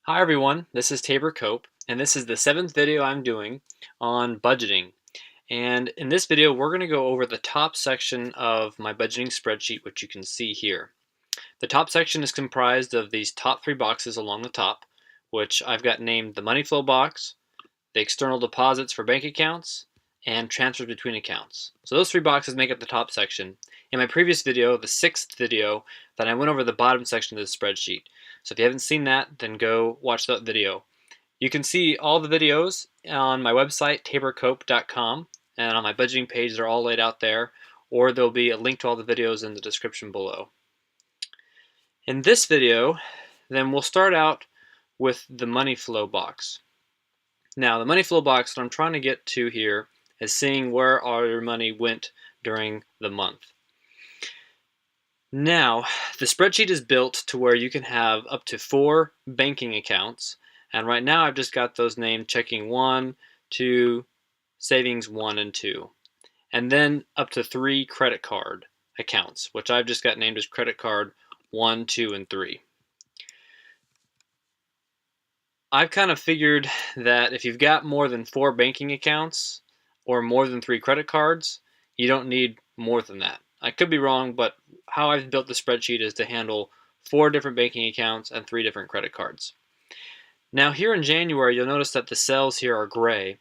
Hi everyone, this is Tabor Cope, and this is the 7th video I'm doing on budgeting. And in this video, we're going to go over the top section of my budgeting spreadsheet, which you can see here. The top section is comprised of these top 3 boxes along the top, which I've got named the money flow box, the external deposits for bank accounts, and transfers between accounts. So those 3 boxes make up the top section. In my previous video, the 6th video, then I went over the bottom section of the spreadsheet. So if you haven't seen that, then go watch that video. You can see all the videos on my website, taborcope.com, and on my budgeting page, they're all laid out there, or there'll be a link to all the videos in the description below. In this video, then we'll start out with the money flow box. Now, the money flow box, what I'm trying to get to here is seeing where all your money went during the month. Now, the spreadsheet is built to where you can have up to 4 banking accounts, and right now I've just got those named checking 1, 2, savings 1 and 2, and then up to 3 credit card accounts, which I've just got named as credit card 1, 2, and 3. I've kind of figured that if you've got more than 4 banking accounts or more than 3 credit cards, you don't need more than that. I could be wrong, but how I've built the spreadsheet is to handle 4 different banking accounts and 3 different credit cards. Now here in January, you'll notice that the cells here are gray,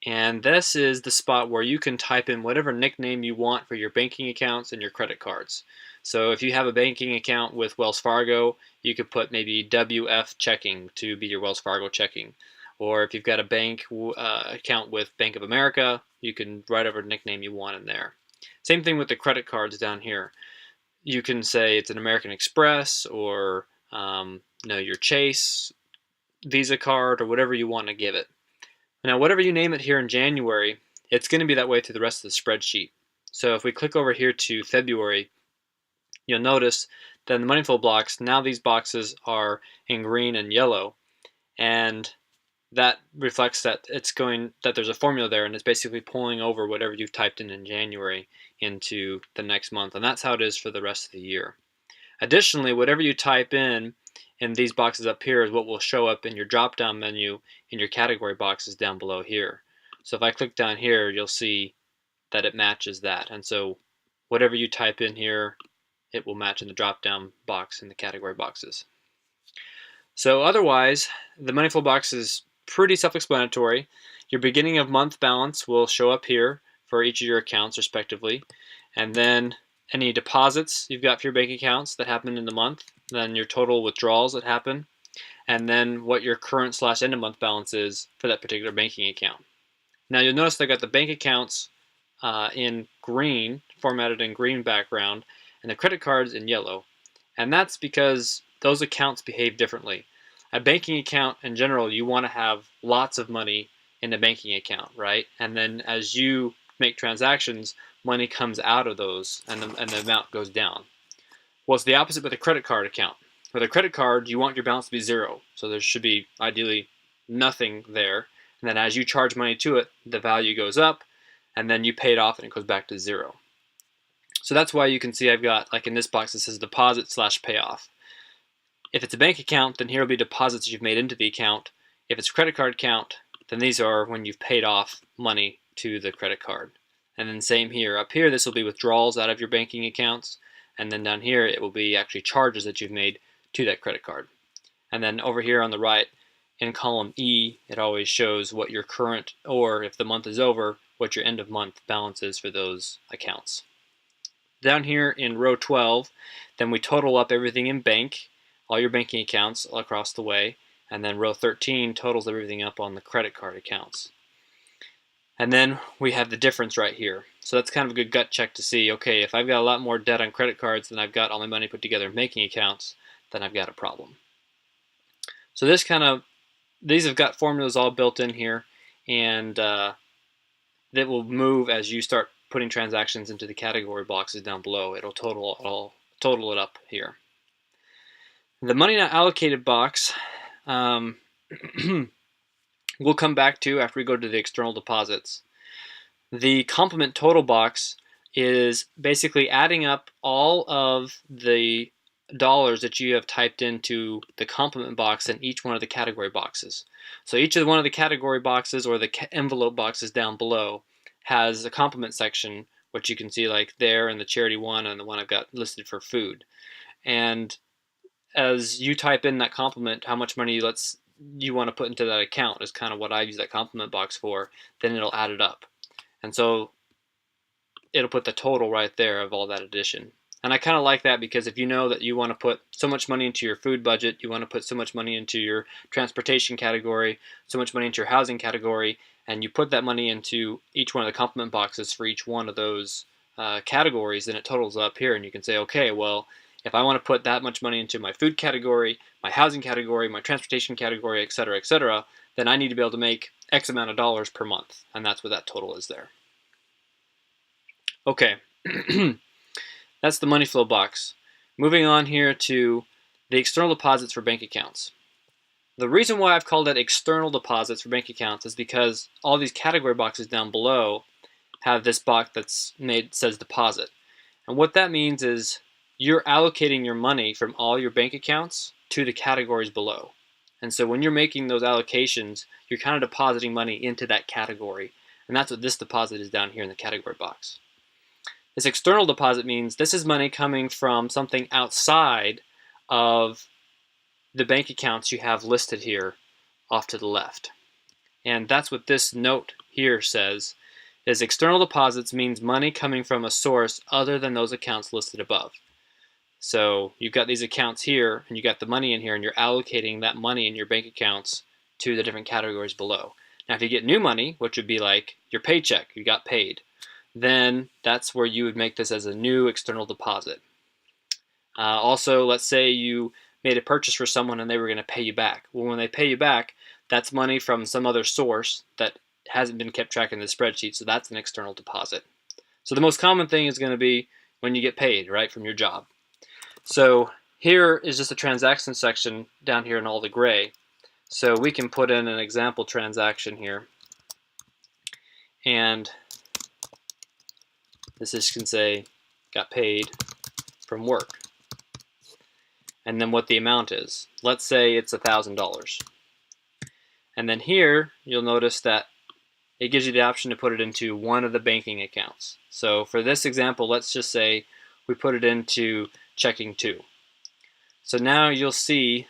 and this is the spot where you can type in whatever nickname you want for your banking accounts and your credit cards. So if you have a banking account with Wells Fargo, you could put maybe WF checking to be your Wells Fargo checking. Or if you've got a bank account with Bank of America, you can write whatever nickname you want in there. Same thing with the credit cards down here. You can say it's an American Express or your Chase Visa card or whatever you want to give it. Now, whatever you name it here in January, it's going to be that way through the rest of the spreadsheet. So if we click over here to February, you'll notice that in the money flow blocks, now these boxes are in green and yellow, and that reflects that there's a formula there, and it's basically pulling over whatever you've typed in January into the next month, and that's how it is for the rest of the year. Additionally, whatever you type in these boxes up here is what will show up in your drop-down menu in your category boxes down below here. So if I click down here, you'll see that it matches that, and so whatever you type in here, it will match in the drop-down box in the category boxes. So otherwise, the money flow box is pretty self-explanatory. Your beginning of month balance will show up here for each of your accounts respectively, and then any deposits you've got for your bank accounts that happen in the month, then your total withdrawals that happen, and then what your current / end of month balance is for that particular banking account. Now you'll notice I've got the bank accounts in green, formatted in green background, and the credit cards in yellow. And that's because those accounts behave differently. A banking account in general, you want to have lots of money in the banking account, right? And then as you make transactions, money comes out of those and the amount goes down. Well, it's the opposite with a credit card account. With a credit card, you want your balance to be 0. So there should be ideally nothing there. And then as you charge money to it, the value goes up, and then you pay it off and it goes back to 0. So that's why you can see I've got, like in this box, it says deposit / payoff. If it's a bank account, then here will be deposits you've made into the account. If it's a credit card account, then these are when you've paid off money to the credit card. And then same here. Up here, this will be withdrawals out of your banking accounts. And then down here, it will be actually charges that you've made to that credit card. And then over here on the right, in column E, it always shows what your current, or if the month is over, what your end of month balance is for those accounts. Down here in row 12, then we total up everything in bank, all your banking accounts all across the way, and then row 13 totals everything up on the credit card accounts. And then we have the difference right here. So that's kind of a good gut check to see, okay, if I've got a lot more debt on credit cards than I've got all my money put together in banking accounts, then I've got a problem. So these have got formulas all built in here, and that will move as you start putting transactions into the category boxes down below. It'll total it up here. The money not allocated box we'll come back to after we go to the external deposits. The complement total box is basically adding up all of the dollars that you have typed into the complement box in each one of the category boxes. So each of one of the category boxes or the envelope boxes down below has a complement section, which you can see like there in the charity one and the one I've got listed for food. And as you type in that complement, how much money you want to put into that account is kind of what I use that complement box for, then it'll add it up. And so it'll put the total right there of all that addition. And I kind of like that because if you know that you want to put so much money into your food budget, you want to put so much money into your transportation category, so much money into your housing category, and you put that money into each one of the complement boxes for each one of those categories, then it totals up here and you can say, okay, well, if I want to put that much money into my food category, my housing category, my transportation category, etc., then I need to be able to make X amount of dollars per month, and that's what that total is there. Okay, that's the money flow box. Moving on here to the external deposits for bank accounts. The reason why I've called it external deposits for bank accounts is because all these category boxes down below have this box that's says deposit. And what that means is you're allocating your money from all your bank accounts to the categories below. And so when you're making those allocations, you're kind of depositing money into that category. And that's what this deposit is down here in the category box. This external deposit means this is money coming from something outside of the bank accounts you have listed here off to the left. And that's what this note here says, is external deposits means money coming from a source other than those accounts listed above. So you've got these accounts here and you got the money in here and you're allocating that money in your bank accounts to the different categories below. Now if you get new money, which would be like your paycheck, you got paid, then that's where you would make this as a new external deposit. Also, let's say you made a purchase for someone and they were going to pay you back. Well, when they pay you back, that's money from some other source that hasn't been kept track in the spreadsheet, so that's an external deposit. So the most common thing is going to be when you get paid, right, from your job. So here is just a transaction section down here in all the gray. So we can put in an example transaction here. And this just can say, got paid from work. And then what the amount is. Let's say it's $1,000. And then here, you'll notice that it gives you the option to put it into one of the banking accounts. So for this example, let's just say we put it into checking 2. So now you'll see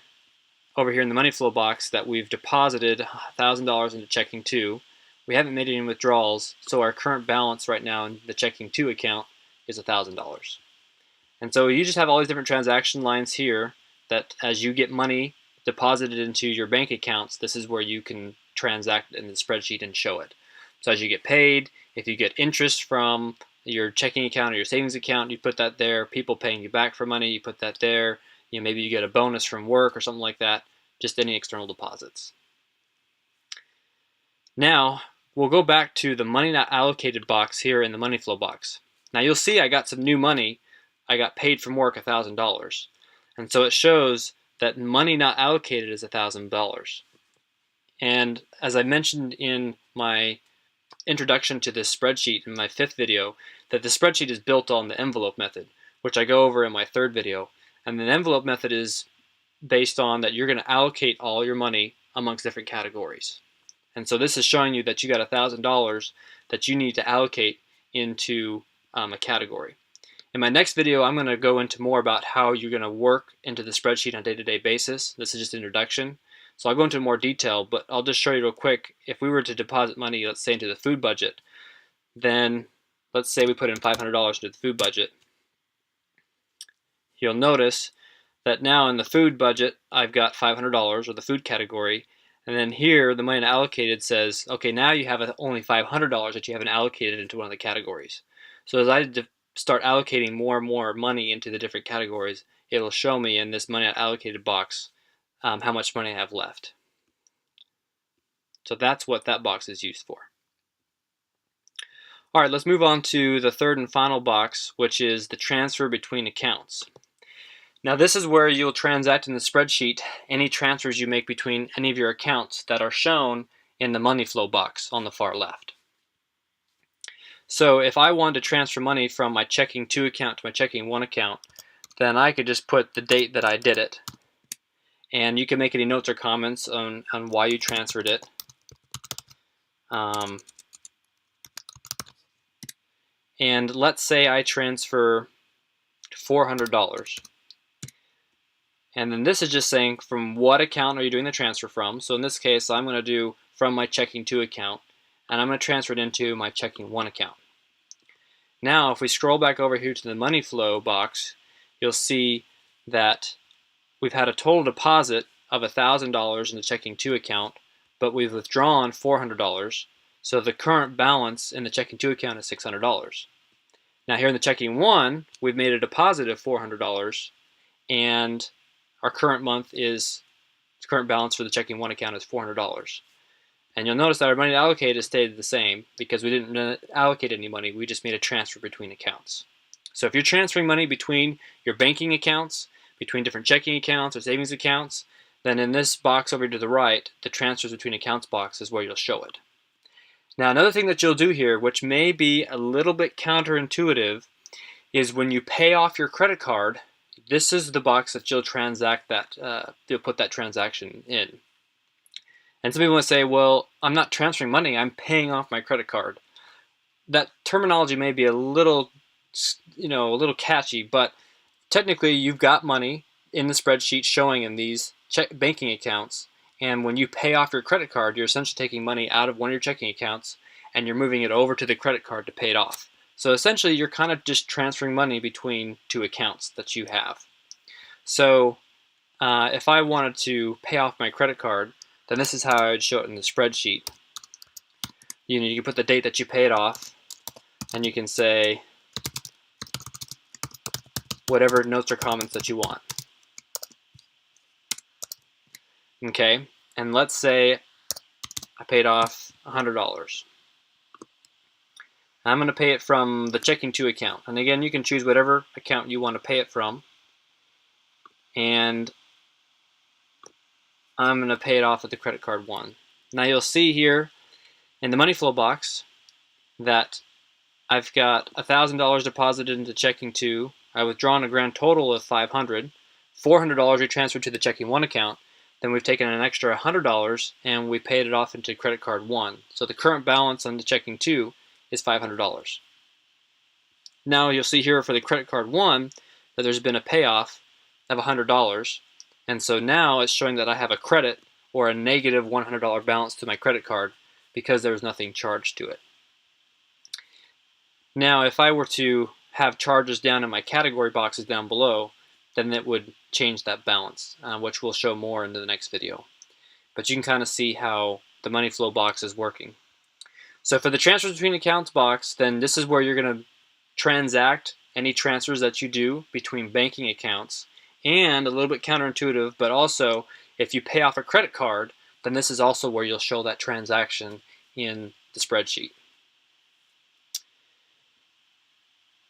over here in the money flow box that we've deposited $1,000 into checking 2. We haven't made any withdrawals, so our current balance right now in the checking 2 account is $1,000. And so you just have all these different transaction lines here that as you get money deposited into your bank accounts, this is where you can transact in the spreadsheet and show it. So as you get paid, if you get interest from your checking account or your savings account, you put that there. People paying you back for money, you put that there. You know, maybe you get a bonus from work or something like that. Just any external deposits. Now, we'll go back to the money not allocated box here in the money flow box. Now you'll see I got some new money. I got paid from work $1,000. And so it shows that money not allocated is $1,000. And as I mentioned in my introduction to this spreadsheet in my 5th video, that the spreadsheet is built on the envelope method, which I go over in my 3rd video. And the envelope method is based on that you're going to allocate all your money amongst different categories. And so this is showing you that you got $1,000 that you need to allocate into a category. In my next video, I'm going to go into more about how you're going to work into the spreadsheet on a day-to-day basis. This is just an introduction. So I'll go into more detail, but I'll just show you real quick. If we were to deposit money, let's say into the food budget, then let's say we put in $500 into the food budget. You'll notice that now in the food budget, I've got $500, or the food category, and then here the money allocated says, okay, now you have only $500 that you haven't allocated into one of the categories. So as I start allocating more and more money into the different categories, it'll show me in this money not allocated box how much money I have left. So that's what that box is used for. All right, let's move on to the 3rd and final box, which is the transfer between accounts. Now this is where you'll transact in the spreadsheet any transfers you make between any of your accounts that are shown in the money flow box on the far left. So if I wanted to transfer money from my checking 2 account to my checking 1 account, then I could just put the date that I did it. And you can make any notes or comments on why you transferred it. And let's say I transfer $400. And then this is just saying from what account are you doing the transfer from. So in this case, I'm going to do from my checking 2 account, and I'm going to transfer it into my checking 1 account. Now, if we scroll back over here to the money flow box, you'll see that we've had a total deposit of $1,000 in the checking 2 account, but we've withdrawn $400. So the current balance in the checking 2 account is $600. Now here in the checking 1, we've made a deposit of $400, and our current balance for the checking 1 account is $400. And you'll notice that our money allocated stayed the same because we didn't allocate any money. We just made a transfer between accounts. So if you're transferring money between your banking accounts, between different checking accounts or savings accounts, then in this box over to the right, the transfers between accounts box is where you'll show it. Now another thing that you'll do here, which may be a little bit counterintuitive, is when you pay off your credit card, this is the box that you'll you'll put that transaction in. And some people will say, well, I'm not transferring money, I'm paying off my credit card. That terminology may be a little catchy, but technically you've got money in the spreadsheet showing in these banking accounts, and when you pay off your credit card, you're essentially taking money out of one of your checking accounts and you're moving it over to the credit card to pay it off. So essentially you're kind of just transferring money between 2 accounts that you have. So if I wanted to pay off my credit card, then this is how I would show it in the spreadsheet. You can put the date that you pay it off, and you can say whatever notes or comments that you want. Okay, and let's say I paid off $100. I'm going to pay it from the checking 2 account. And again, you can choose whatever account you want to pay it from. And I'm going to pay it off with the credit card 1. Now you'll see here in the money flow box that I've got $1,000 deposited into checking 2. I've withdrawn a grand total of $500. $400 we transferred to the checking 1 account. Then we've taken an extra $100 and we paid it off into credit card 1. So the current balance on the checking 2 is $500. Now you'll see here for the credit card 1 that there's been a payoff of $100. And so now it's showing that I have a credit or a negative $100 balance to my credit card because there was nothing charged to it. Now if I were to have charges down in my category boxes down below, then it would change that balance, which we'll show more in the next video. But you can kind of see how the money flow box is working. So for the transfers between accounts box, then this is where you're going to transact any transfers that you do between banking accounts. And a little bit counterintuitive, but also if you pay off a credit card, then this is also where you'll show that transaction in the spreadsheet.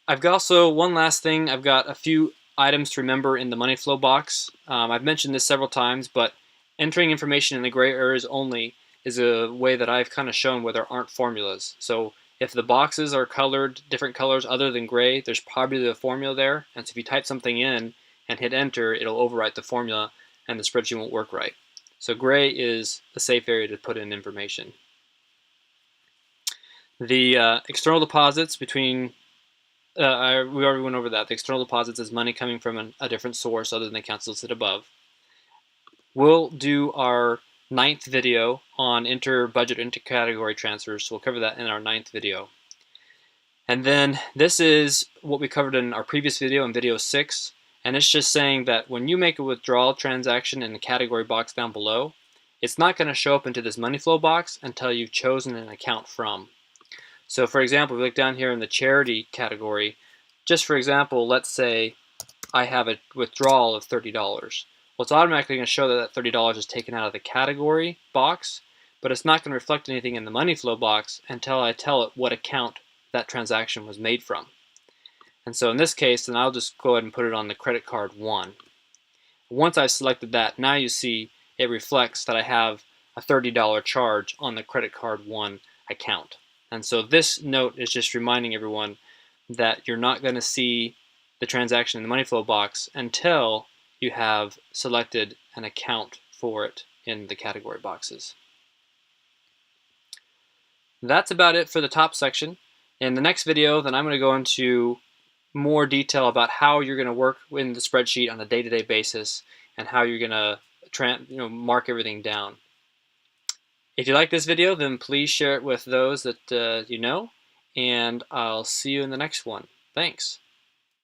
I've got also one last thing. I've got a few items to remember in the money flow box. I've mentioned this several times, but entering information in the gray areas only is a way that I've kind of shown where there aren't formulas. So if the boxes are colored different colors other than gray, there's probably a formula there. And so if you type something in and hit enter, it'll overwrite the formula and the spreadsheet won't work right. So gray is a safe area to put in information. The external deposits between we already went over that. The external deposits is money coming from a different source other than the accounts listed above. We'll do our 9th video on inter-budget, inter-category transfers, so we'll cover that in our 9th video. And then this is what we covered in our previous video, in video 6, and it's just saying that when you make a withdrawal transaction in the category box down below, it's not going to show up into this money flow box until you've chosen an account from. So for example, if we look down here in the charity category, just for example, let's say I have a withdrawal of $30. Well, it's automatically going to show that that $30 is taken out of the category box, but it's not going to reflect anything in the money flow box until I tell it what account that transaction was made from. And so in this case, then I'll just go ahead and put it on the credit card 1. Once I've selected that, now you see it reflects that I have a $30 charge on the credit card 1 account. And so this note is just reminding everyone that you're not going to see the transaction in the money flow box until you have selected an account for it in the category boxes. That's about it for the top section. In the next video, then I'm going to go into more detail about how you're going to work in the spreadsheet on a day-to-day basis and how you're going to mark everything down. If you like this video, then please share it with those that you know, and I'll see you in the next one. Thanks.